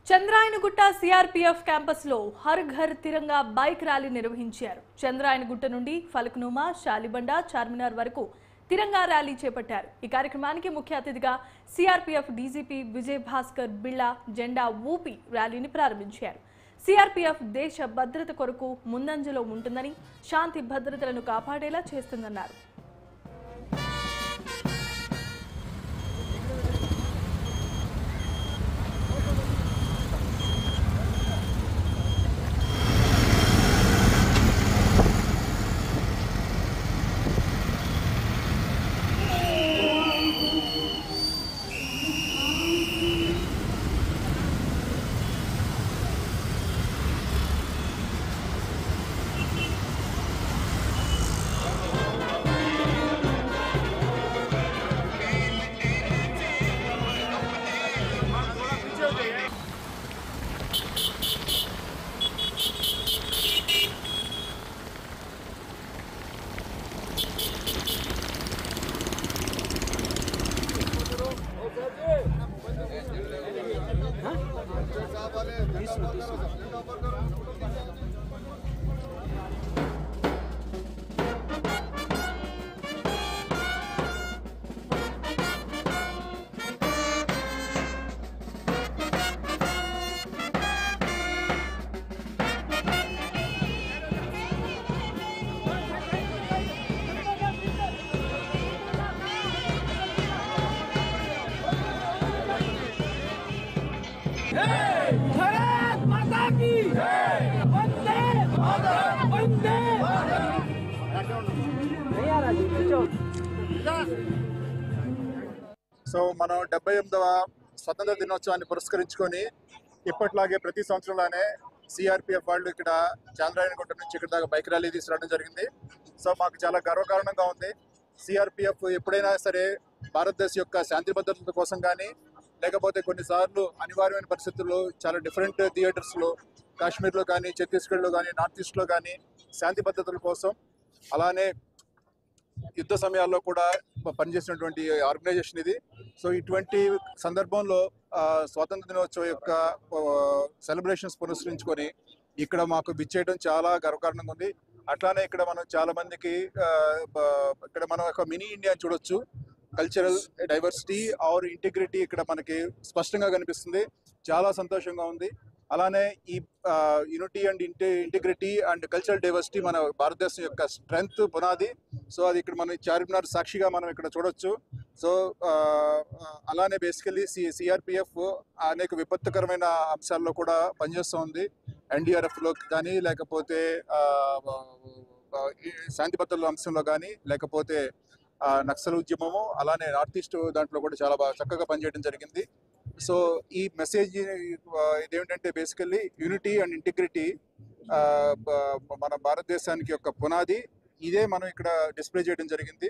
Chandrayangutta CRPF campus లో Har Ghar Tiranga bike rally నిర్వహించారు. చంద్రాయనగుట్ట నుండి ఫలక్నుమా, శాలిబండ, చార్మినార్ వరకు తిరంగా ర్యాలీ చేపట్టారు. ఈ కార్యక్రమానికి ముఖ్య అతిథిగా సిఆర్పీఎఫ్ డీజీపీ విజయ్ భాస్కర్ బిళ్ళ జెండా ఊపి ర్యాలీని ప్రారంభించారు. సిఆర్పీఎఫ్ దేశ భద్రత కొరకు ముందంజలో ఉంటుందని, శాంతి భద్రతలను కాపాడేలా చేస్తుందన్నారు. సో మనం 78వ స్వతంత్ర దినోత్సవాన్ని పురస్కరించుకొని ఇప్పట్లాగే ప్రతి సంవత్సరంలోనే సిఆర్పిఎఫ్ వాళ్ళు ఇక్కడ చంద్రాయనగుట్ట నుంచి ఇక్కడ దాకా బైక్ ర్యాలీ తీసుకురావడం జరిగింది. సో మాకు చాలా గర్వకారణంగా ఉంది. సిఆర్పిఎఫ్ ఎప్పుడైనా సరే భారతదేశం యొక్క శాంతి భద్రతల కోసం కానీ, లేకపోతే కొన్నిసార్లు అనివార్యమైన పరిస్థితుల్లో చాలా డిఫరెంట్ థియేటర్స్లో, కాశ్మీర్లో కానీ, ఛత్తీస్గఢ్లో కానీ, నార్త్ ఈస్ట్లో కానీ శాంతి భద్రతల కోసం, అలానే యుద్ధ సమయాల్లో కూడా పనిచేసినటువంటి ఆర్గనైజేషన్ ఇది. సో ఇటువంటి సందర్భంలో స్వాతంత్ర దినోత్సవం యొక్క సెలబ్రేషన్స్ పురస్కరించుకొని ఇక్కడ మాకు విచ్చేయడం చాలా గర్వకారణంగా ఉంది. అట్లానే ఇక్కడ మనం చాలా మందికి ఇక్కడ మనం ఒక మినీ ఇండియా చూడొచ్చు. కల్చరల్ డైవర్సిటీ ఆర్ ఇంటిగ్రిటీ ఇక్కడ మనకి స్పష్టంగా కనిపిస్తుంది. చాలా సంతోషంగా ఉంది. అలానే ఈ unity and integrity and cultural diversity మన భారతదేశం యొక్క స్ట్రెంగ్త్ పునాది. సో అది ఇక్కడ మనం చార్మినార్ సాక్షిగా మనం ఇక్కడ చూడొచ్చు. సో అలానే బేసికలీ సిఆర్పిఎఫ్ అనేక విపత్తుకరమైన అంశాల్లో కూడా పనిచేస్తూ ఉంది. ఎన్డీఆర్ఎఫ్లో కానీ, లేకపోతే శాంతి భద్రతల అంశంలో కానీ, లేకపోతే నక్సల్ ఉద్యమము, అలానే నార్త్ ఈస్ట్ దాంట్లో కూడా చాలా బాగా చక్కగా పనిచేయడం జరిగింది. సో ఈ మెసేజ్ ఇదేమిటంటే బేసికల్లీ యూనిటీ అండ్ ఇంటిగ్రిటీ మన భారతదేశానికి యొక్క పునాది. ఇదే మనం ఇక్కడ డిస్ప్లే చేయడం జరిగింది.